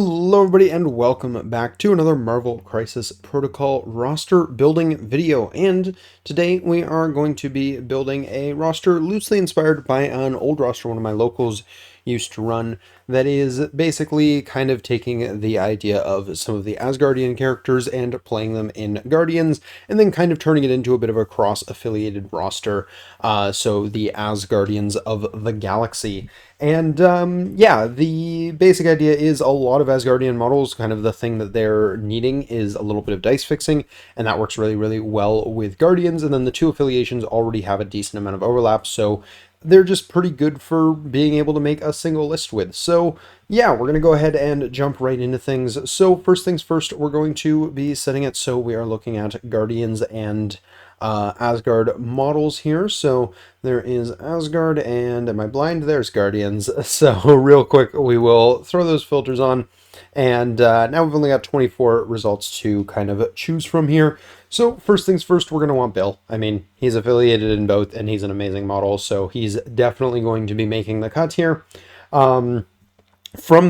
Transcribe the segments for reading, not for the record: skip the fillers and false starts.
Hello everybody and welcome back to another Marvel Crisis Protocol roster building video, and today we are going to be building a roster loosely inspired by an old roster one of my locals used to run, that is basically kind of taking the idea of some of the Asgardian characters and playing them in Guardians, and then kind of turning it into a bit of a cross-affiliated roster, so the Asgardians of the Galaxy. And yeah, the basic idea is a lot of Asgardian models, kind of the thing that they're needing is a little bit of dice fixing, and that works really, really well with Guardians, and then the two affiliations already have a decent amount of overlap, so they're just pretty good for being able to make a single list with. So yeah, we're going to go ahead and jump right into things. So first things first, we're going to be setting it so we are looking at Guardians and Asgard models here. So there is Asgard, and am I blind? There's Guardians. So real quick, we will throw those filters on, and now we've only got 24 results to kind of choose from here. So first things first, we're going to want Bill. I mean, he's affiliated in both, and he's an amazing model, so he's definitely going to be making the cut here. From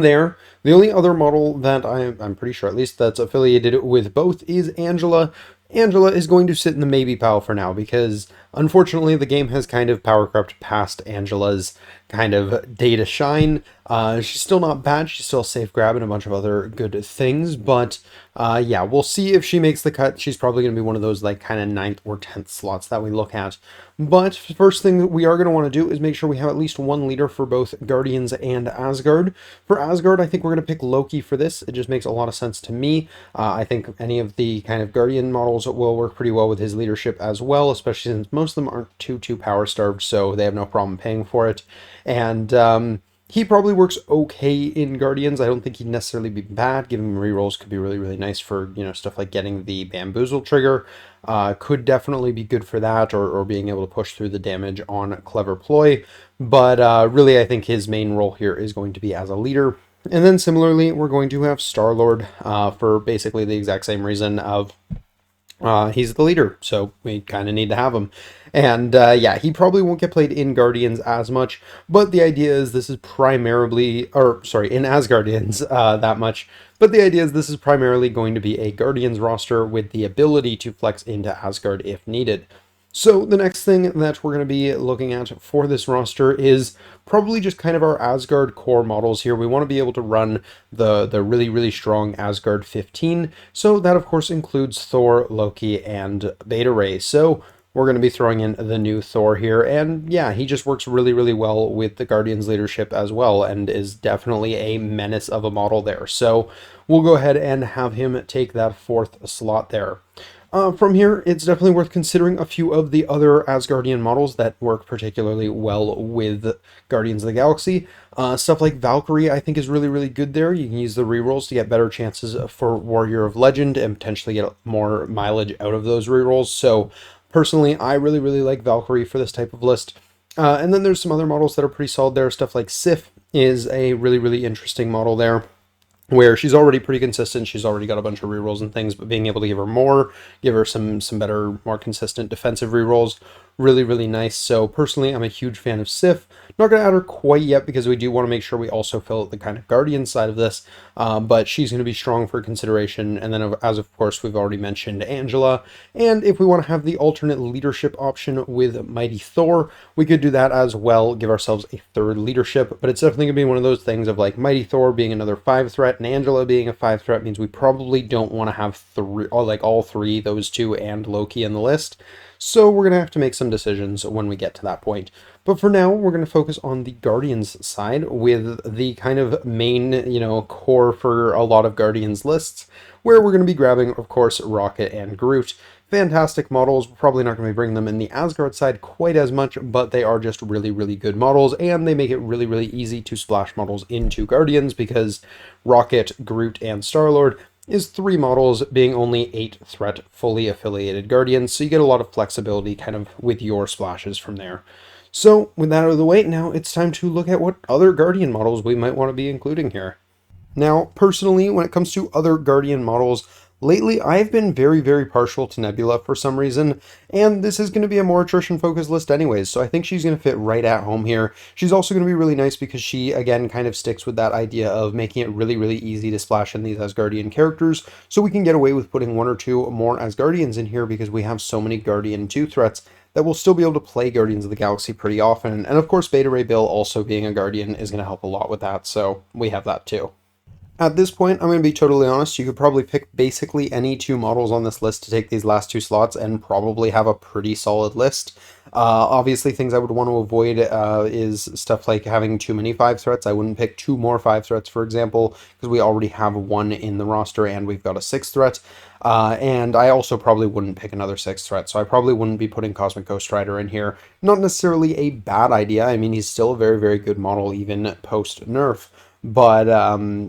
there, the only other model that I'm pretty sure, at least, that's affiliated with both is Angela. Angela is going to sit in the maybe pile for now, because unfortunately the game has kind of power crept past Angela's kind of day to shine. She's still not bad, she's still a safe grab and a bunch of other good things, but yeah, we'll see if she makes the cut. She's probably going to be one of those like kind of 9th or 10th slots that we look at. But first thing that we are going to want to do is make sure we have at least one leader for both Guardians and Asgard. For Asgard, I think we're going to pick Loki for this. It just makes a lot of sense to me. I think any of the kind of Guardian models will work pretty well with his leadership as well, especially since most of them aren't too power starved, so they have no problem paying for it. And he probably works okay in Guardians. I don't think he'd necessarily be bad. Giving him rerolls could be really, really nice for, you know, stuff like getting the bamboozle trigger. Could definitely be good for that, or being able to push through the damage on Clever Ploy. But really, I think his main role here is going to be as a leader. And then similarly, we're going to have Star-Lord for basically the exact same reason of he's the leader, so we kind of need to have him. And yeah, he probably won't get played in Guardians as much, but the idea is this is primarily, or sorry, in Asgardians that much, but the idea is this is primarily going to be a Guardians roster with the ability to flex into Asgard if needed. So the next thing that we're going to be looking at for this roster is probably just kind of our Asgard core models here. We want to be able to run the really, really strong Asgard 15. So that, of course, includes Thor, Loki, and Beta Ray. So we're going to be throwing in the new Thor here. And yeah, he just works really, really well with the Guardians leadership as well, and is definitely a menace of a model there. So we'll go ahead and have him take that 4th slot there. From here, it's definitely worth considering a few of the other Asgardian models that work particularly well with Guardians of the Galaxy. Stuff like Valkyrie, I think, is really, really good there. You can use the rerolls to get better chances for Warrior of Legend and potentially get more mileage out of those rerolls. So, personally, I really, really like Valkyrie for this type of list. And then there's some other models that are pretty solid there. Stuff like Sif is a really, really interesting model there, where she's already pretty consistent. She's already got a bunch of rerolls and things, but being able to give her more, give her some better, more consistent defensive rerolls, really, really nice. So personally, I'm a huge fan of Sif. Not going to add her quite yet because we do want to make sure we also fill out the kind of Guardian side of this, but she's going to be strong for consideration. And then, as of course, we've already mentioned Angela. And if we want to have the alternate leadership option with Mighty Thor, we could do that as well, give ourselves a 3rd leadership. But it's definitely going to be one of those things of like Mighty Thor being another 5 threat, and Angela being a 5 threat means we probably don't want to have all three, those two and Loki in the list. So we're going to have to make some decisions when we get to that point. But for now, we're going to focus on the Guardians side with the kind of main, you know, core for a lot of Guardians lists, where we're going to be grabbing, of course, Rocket and Groot. Fantastic models. We're probably not going to be bringing them in the Asgard side quite as much, but they are just really, really good models, and they make it really, really easy to splash models into Guardians, because Rocket, Groot, and Star-Lord is 3 models, being only 8 threat fully affiliated Guardians, so you get a lot of flexibility kind of with your splashes from there. So with that out of the way, now it's time to look at what other Guardian models we might want to be including here. Now, personally, when it comes to other Guardian models, Lately, I've been very, very partial to Nebula for some reason, and this is going to be a more attrition-focused list anyways, so I think she's going to fit right at home here. She's also going to be really nice because she, again, kind of sticks with that idea of making it really, really easy to splash in these Asgardian characters, so we can get away with putting one or two more Asgardians in here because we have so many Guardian 2 threats that we'll still be able to play Guardians of the Galaxy pretty often, and of course Beta Ray Bill also being a Guardian is going to help a lot with that, so we have that too. At this point, I'm going to be totally honest, you could probably pick basically any two models on this list to take these last two slots and probably have a pretty solid list. Obviously, things I would want to avoid is stuff like having too many 5 threats. I wouldn't pick 2 more 5 threats, for example, because we already have 1 in the roster and we've got a 6th threat. And I also probably wouldn't pick another 6th threat, so I probably wouldn't be putting Cosmic Ghost Rider in here. Not necessarily a bad idea. I mean, he's still a very, very good model even post-nerf. But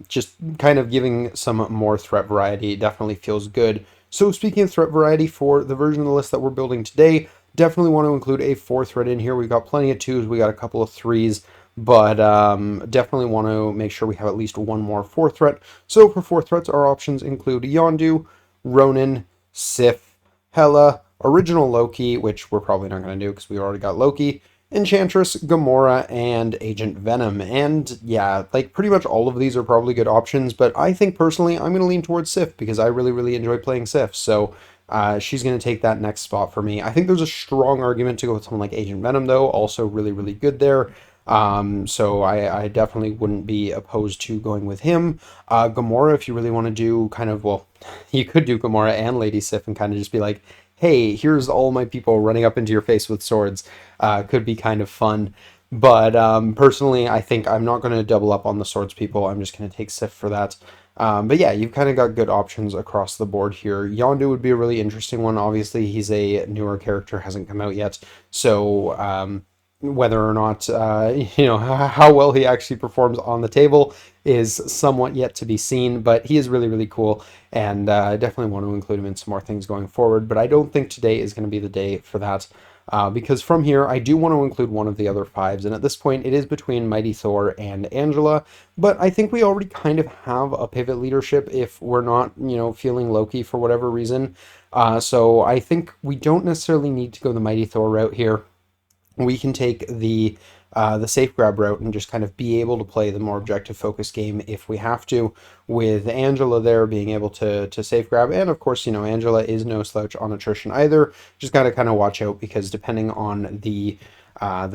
just kind of giving some more threat variety definitely feels good. So speaking of threat variety for the version of the list that we're building today, definitely want to include a 4 threat in here. We've got plenty of 2s, we got a couple of 3s, but definitely want to make sure we have at least one more 4 threat. So for 4 threats, our options include Yondu, Ronan, Sif, Hela, Original Loki, which we're probably not going to do because we already got Loki, Enchantress, Gamora, and Agent Venom. And yeah, like pretty much all of these are probably good options, but I think personally I'm going to lean towards Sif because I really, really enjoy playing Sif. So she's going to take that next spot for me. I think there's a strong argument to go with someone like Agent Venom, though. Also really, really good there. So I definitely wouldn't be opposed to going with him. Gamora, if you really want to do kind of, well, you could do Gamora and Lady Sif and kind of just be like, hey, here's all my people running up into your face with swords. Could be kind of fun. But personally, I think I'm not going to double up on the swords people. I'm just going to take Sif for that. But yeah, you've kind of got good options across the board here. Yondu would be a really interesting one. Obviously, he's a newer character, hasn't come out yet. So whether or not, how well he actually performs on the table is somewhat yet to be seen, but he is really, really cool, and I definitely want to include him in some more things going forward, but I don't think today is going to be the day for that, because from here, I do want to include one of the other 5s, and at this point, it is between Mighty Thor and Angela, but I think we already kind of have a pivot leadership if we're not, feeling Loki for whatever reason, so I think we don't necessarily need to go the Mighty Thor route here. We can take the safe grab route and just kind of be able to play the more objective focus game if we have to, with Angela there being able to safe grab. And of course, Angela is no slouch on attrition either. Just got to kind of watch out because depending on the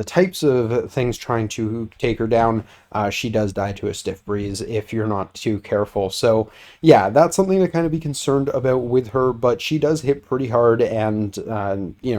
types of things trying to take her down, she does die to a stiff breeze if you're not too careful. So yeah, that's something to kind of be concerned about with her, but she does hit pretty hard, and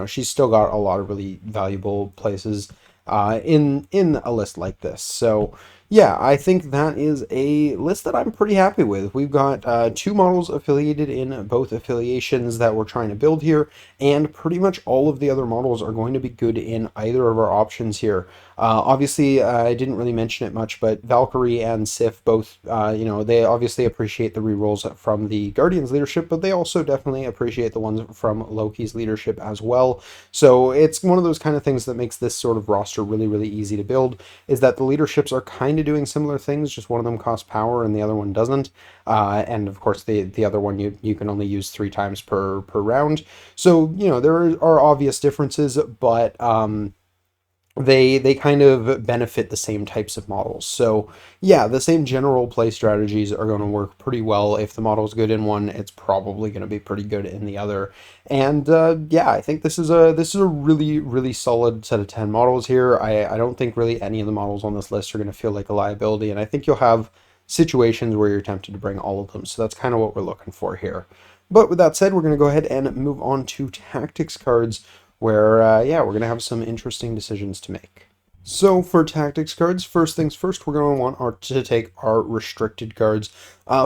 she's still got a lot of really valuable places in a list like this. So yeah, I think that is a list that I'm pretty happy with. We've got 2 models affiliated in both affiliations that we're trying to build here, and pretty much all of the other models are going to be good in either of our options here. Obviously, I didn't really mention it much, but Valkyrie and Sif both, they obviously appreciate the rerolls from the Guardians leadership, but they also definitely appreciate the ones from Loki's leadership as well. So it's one of those kind of things that makes this sort of roster really, really easy to build, is that the leaderships are kind of doing similar things, just one of them costs power and the other one doesn't. And of course, the other one you can only use 3 times per round. So, there are obvious differences, but they kind of benefit the same types of models. So yeah, the same general play strategies are going to work pretty well. If the model's good in one, it's probably going to be pretty good in the other. And yeah, I think this is a really, really solid set of 10 models here. I don't think really any of the models on this list are going to feel like a liability, and I think you'll have situations where you're tempted to bring all of them. So that's kind of what we're looking for here. But with that said, we're going to go ahead and move on to tactics cards, where, yeah, we're going to have some interesting decisions to make. So for tactics cards, first things first, we're going to want to take our restricted cards.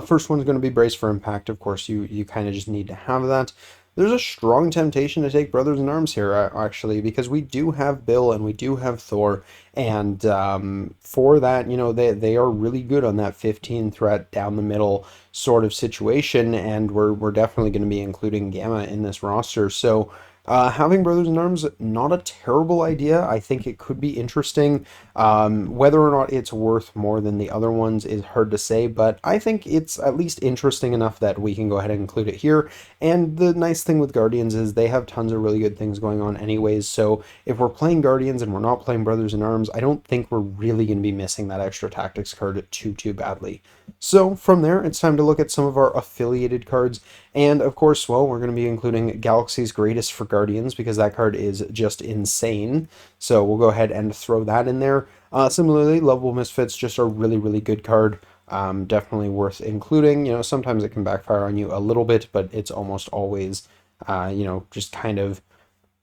First one's going to be Brace for Impact. Of course, you kind of just need to have that. There's a strong temptation to take Brothers in Arms here, actually, because we do have Bill and we do have Thor, and for that, they are really good on that 15 threat down the middle sort of situation, and we're definitely going to be including Gamma in this roster. So Having Brothers in Arms, not a terrible idea. I think it could be interesting. Whether or not it's worth more than the other ones is hard to say, but I think it's at least interesting enough that we can go ahead and include it here. And the nice thing with Guardians is they have tons of really good things going on anyways, so if we're playing Guardians and we're not playing Brothers in Arms, I don't think we're really going to be missing that extra tactics card too badly. So from there, it's time to look at some of our affiliated cards. And of course, well, we're going to be including Galaxy's Greatest for Guardians because that card is just insane. So we'll go ahead and throw that in there. Similarly, Lovable Misfits, just a really good card. Definitely worth including. You know, sometimes it can backfire on you a little bit, but it's almost always, just kind of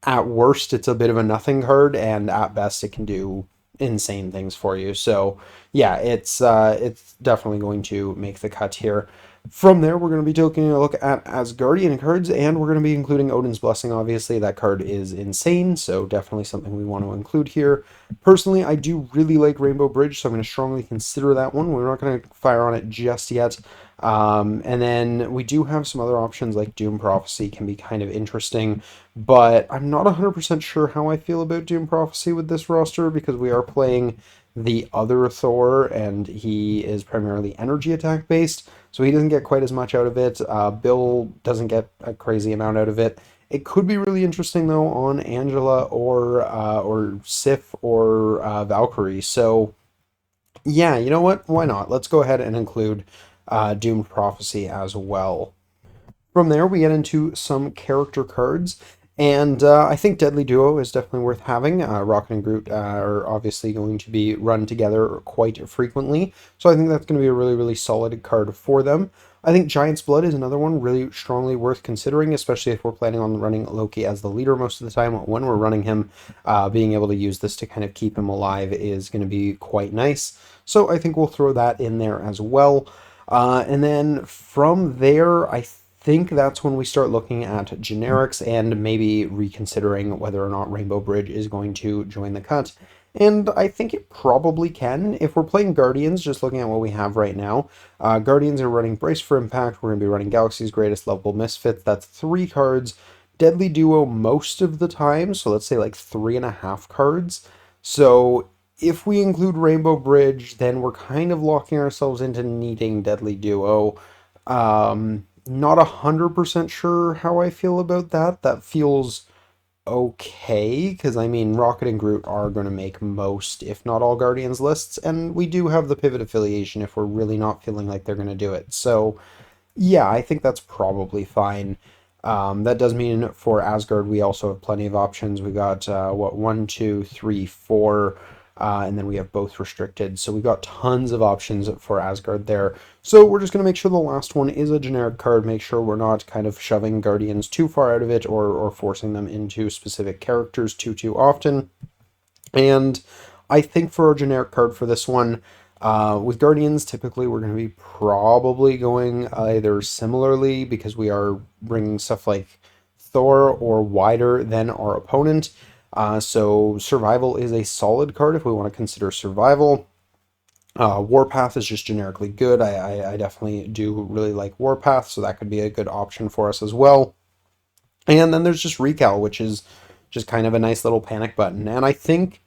at worst, it's a bit of a nothing card, and at best, it can do insane things for you. So yeah, it's definitely going to make the cut here. From there, we're going to be taking a look at Asgardian cards, and we're going to be including Odin's Blessing, obviously. That card is insane, so definitely something we want to include here. Personally, I do really like Rainbow Bridge, so I'm going to strongly consider that one. We're not going to fire on it just yet. And then we do have some other options, like Doom Prophecy can be kind of interesting, but I'm not 100% sure how I feel about Doom Prophecy with this roster, because we are playing the other Thor, and he is primarily energy attack based, so he doesn't get quite as much out of it. Bill doesn't get a crazy amount out of it. It could be really interesting though on Angela or Sif or Valkyrie. So yeah, you know what? Why not? Let's go ahead and include Doomed Prophecy as well. From there, we get into some character cards, and I think Deadly Duo is definitely worth having. Rocket and Groot are obviously going to be run together quite frequently, so I think that's going to be a really solid card for them. I think Giant's Blood is another one really strongly worth considering, especially if we're planning on running Loki as the leader most of the time. When we're running him, being able to use this to kind of keep him alive is going to be quite nice. So I think we'll throw that in there as well. And then from there, I think that's when we start looking at generics and maybe reconsidering whether or not Rainbow Bridge is going to join the cut. And I think it probably can. If we're playing Guardians, just looking at what we have right now, Guardians are running Brace for Impact. We're going to be running Galaxy's Greatest, Lovable Misfits. That's 3 cards. Deadly Duo most of the time, so let's say like 3.5 cards. So if we include Rainbow Bridge, then we're kind of locking ourselves into needing Deadly Duo. Not 100% sure how I feel about that. That feels okay, because I mean, Rocket and Groot are going to make most, if not all, Guardians lists, and we do have the pivot affiliation if we're really not feeling like they're going to do it. So yeah, I think that's probably fine. That does mean for Asgard, we also have plenty of options. We got, one, two, three, four, and then we have both restricted. So we've got tons of options for Asgard there. So we're just going to make sure the last one is a generic card, make sure we're not kind of shoving Guardians too far out of it or forcing them into specific characters too often. And I think for our generic card for this one, with Guardians, typically we're going to be probably going either similarly, because we are bringing stuff like Thor or wider than our opponent. So Survival is a solid card if we want to consider Survival. Warpath is just generically good. I definitely do really like Warpath, so that could be a good option for us as well. And then there's just Recal, which is just kind of a nice little panic button. And I think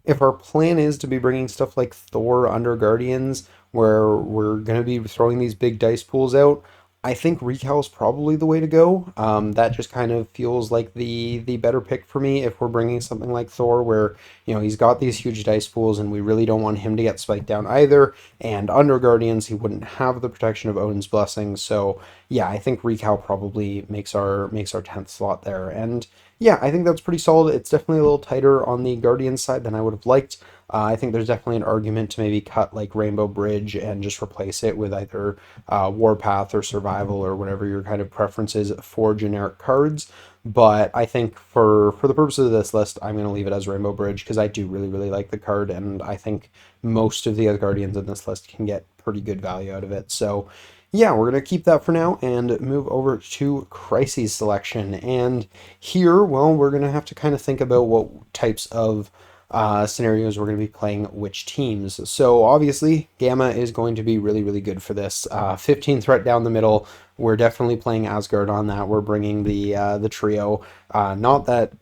if our plan is to be bringing stuff like Thor under Guardians, where we're going to be throwing these big dice pools out, I think Recal is probably the way to go. That just kind of feels like the better pick for me if we're bringing something like Thor, where, you know, he's got these huge dice pools and we really don't want him to get spiked down either. And under Guardians, he wouldn't have the protection of Odin's Blessing. So yeah, I think Recal probably makes our 10th slot there. And yeah, I think that's pretty solid. It's definitely a little tighter on the Guardians side than I would have liked. I think there's definitely an argument to maybe cut like Rainbow Bridge and just replace it with either Warpath or Survival or whatever your kind of preference is for generic cards. But I think for the purposes of this list, I'm going to leave it as Rainbow Bridge, because I do really like the card, and I think most of the Asgardians in this list can get pretty good value out of it. So yeah, we're going to keep that for now and move over to Crises selection. And here, well, we're going to have to kind of think about what types of scenarios we're going to be playing which teams. So obviously, Gamma is going to be really, really good for this. 15 threat down the middle. We're definitely playing Asgard on that. We're bringing the trio. Not that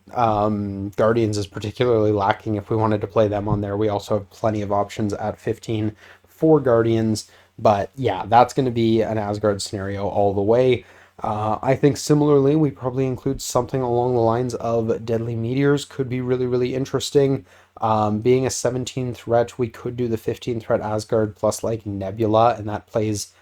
Guardians is particularly lacking if we wanted to play them on there. We also have plenty of options at 15 for Guardians. But yeah, that's going to be an Asgard scenario all the way. I think similarly, we probably include something along the lines of Deadly Meteors could be really, really interesting. Being a 17 threat, we could do the 15 threat Asgard plus like Nebula, and that plays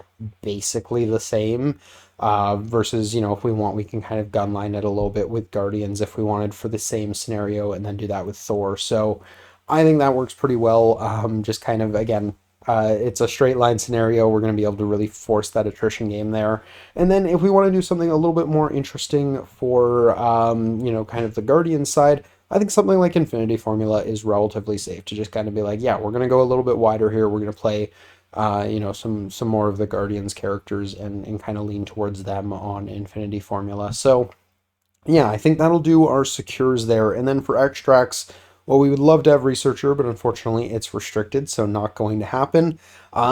basically the same. Versus, if we want, we can kind of gunline it a little bit with Guardians if we wanted for the same scenario, and then do that with Thor. So I think that works pretty well. Just kind of, again, it's a straight line scenario. We're going to be able to really force that attrition game there. And then if we want to do something a little bit more interesting for, kind of the Guardian side, I think something like Infinity Formula is relatively safe to just kind of be like, yeah, we're going to go a little bit wider here. We're going to play, some more of the Guardians characters and kind of lean towards them on Infinity Formula. So yeah, I think that'll do our secures there. And then for extracts, well, we would love to have researcher, but unfortunately it's restricted, so not going to happen.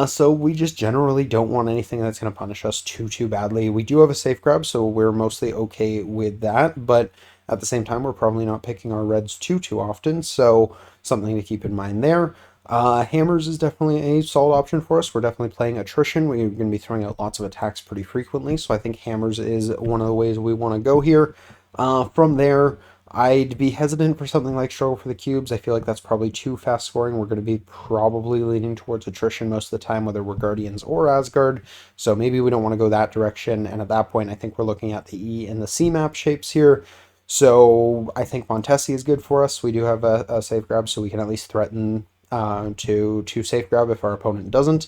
So we just generally don't want anything that's going to punish us too badly. We do have a safe grab, so we're mostly okay with that, but at the same time, we're probably not picking our reds too often, so something to keep in mind there. Hammers is definitely a solid option for us. We're definitely playing attrition. We're going to be throwing out lots of attacks pretty frequently, so I think hammers is one of the ways we want to go here. From there, I'd be hesitant for something like Struggle for the Cubes. I feel like that's probably too fast scoring. We're going to be probably leaning towards attrition most of the time, whether we're Guardians or Asgard. So maybe we don't want to go that direction. And at that point, I think we're looking at the E and the C map shapes here. So I think Montesi is good for us. We do have a safe grab, so we can at least threaten to safe grab if our opponent doesn't.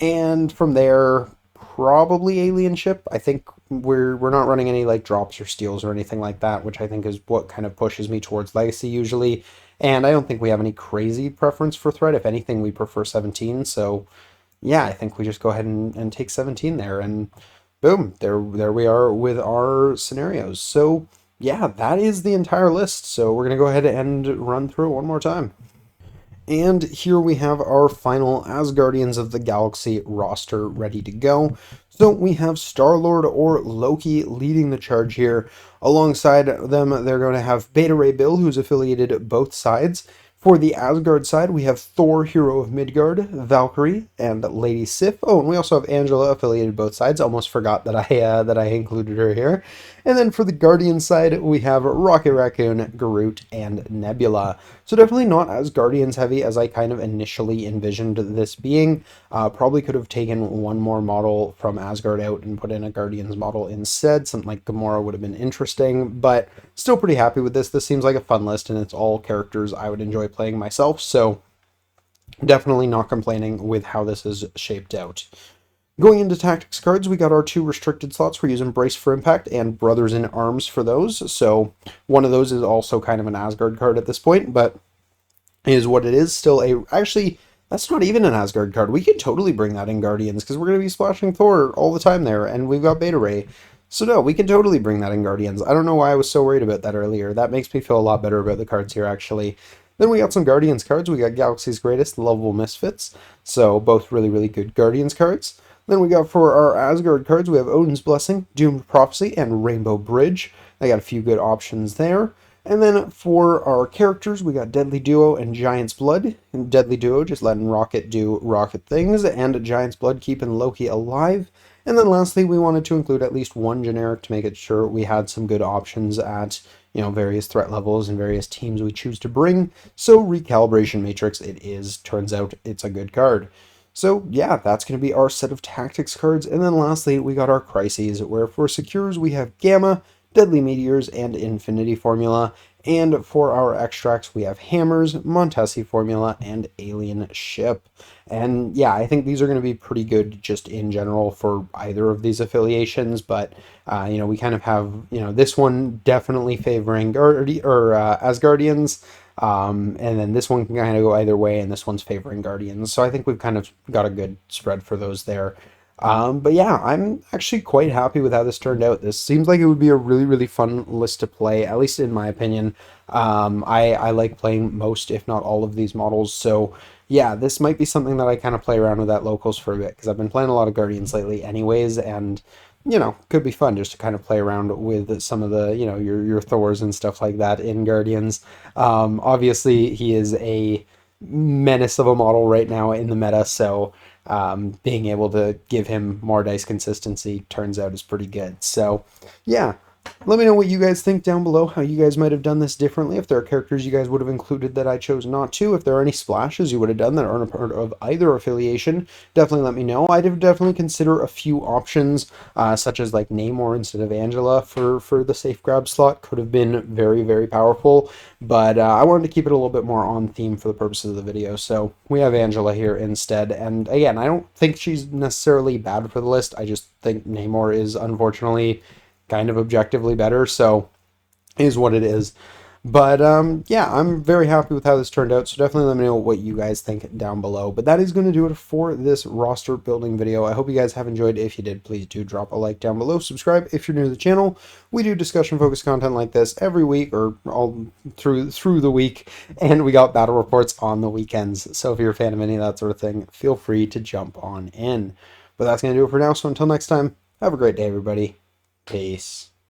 And from there, probably alien ship. I think we're not running any like drops or steals or anything like that, which I think is what kind of pushes me towards legacy usually. And I don't think we have any crazy preference for threat. If anything, we prefer 17. So yeah, I think we just go ahead and take 17 there, and boom, there we are with our scenarios. So yeah, that is the entire list. So we're gonna go ahead and run through it one more time. And here we have our final Asgardians of the Galaxy roster ready to go. So we have Star-Lord or Loki leading the charge here. Alongside them, they're going to have Beta Ray Bill, who's affiliated both sides. For the Asgard side, we have Thor, Hero of Midgard, Valkyrie, and Lady Sif. Oh, and we also have Angela affiliated both sides. Almost forgot that I included her here. And then for the Guardian side, we have Rocket Raccoon, Groot, and Nebula. So definitely not as Guardians heavy as I kind of initially envisioned this being. Probably could have taken one more model from Asgard out and put in a Guardians model instead. Something like Gamora would have been interesting, but still pretty happy with this. This seems like a fun list, and it's all characters I would enjoy playing myself, so definitely not complaining with how this is shaped out. Going into tactics cards, we got our two restricted slots. We're using Brace for Impact and Brothers in Arms for those. So one of those is also kind of an Asgard card at this point, but is what it is. Still actually, that's not even an Asgard card. We could totally bring that in Guardians because we're going to be splashing Thor all the time there, and we've got Beta Ray. So no, we can totally bring that in Guardians. I don't know why I was so worried about that earlier. That makes me feel a lot better about the cards here, actually. Then we got some Guardians cards. We got Galaxy's Greatest, Lovable Misfits. So both really, really good Guardians cards. Then we got for our Asgard cards, we have Odin's Blessing, Doomed Prophecy, and Rainbow Bridge. I got a few good options there. And then for our characters, we got Deadly Duo and Giant's Blood. And Deadly Duo just letting Rocket do Rocket things, and Giant's Blood keeping Loki alive. And then lastly, we wanted to include at least one generic to make it sure we had some good options at, various threat levels and various teams we choose to bring. So Recalibration Matrix, turns out it's a good card. So yeah, that's going to be our set of tactics cards. And then lastly, we got our crises, where for secures, we have Gamma, Deadly Meteors, and Infinity Formula. And for our extracts, we have Hammers, Montesi Formula, and Alien Ship. And yeah, I think these are going to be pretty good just in general for either of these affiliations. But, we kind of have, this one definitely favoring Asgardians. And then this one can kind of go either way, and this one's favoring Guardians. So I think we've kind of got a good spread for those there. But yeah, I'm actually quite happy with how this turned out. This seems like it would be a really, really fun list to play, at least in my opinion. I like playing most, if not all, of these models. So yeah, this might be something that I kind of play around with at locals for a bit because I've been playing a lot of Guardians lately, anyways, and could be fun just to kind of play around with some of the your Thors and stuff like that in Guardians. Obviously, he is a menace of a model right now in the meta, so being able to give him more dice consistency turns out is pretty good. So, yeah, let me know what you guys think down below, how you guys might have done this differently, if there are characters you guys would have included that I chose not to, if there are any splashes you would have done that aren't a part of either affiliation, definitely let me know. I'd definitely consider a few options, such as like Namor instead of Angela for the safe grab slot. Could have been very, very powerful, but I wanted to keep it a little bit more on theme for the purposes of the video, so we have Angela here instead. And again, I don't think she's necessarily bad for the list. I just think Namor is unfortunately kind of objectively better, so is what it is. But yeah, I'm very happy with how this turned out, so definitely let me know what you guys think down below. But that is going to do it for this roster building video. I hope you guys have enjoyed. If you did, please do drop a like down below. Subscribe if you're new to the channel. We do discussion-focused content like this every week or all through the week, and we got battle reports on the weekends. So if you're a fan of any of that sort of thing, feel free to jump on in. But that's going to do it for now, so until next time, have a great day, everybody. Peace.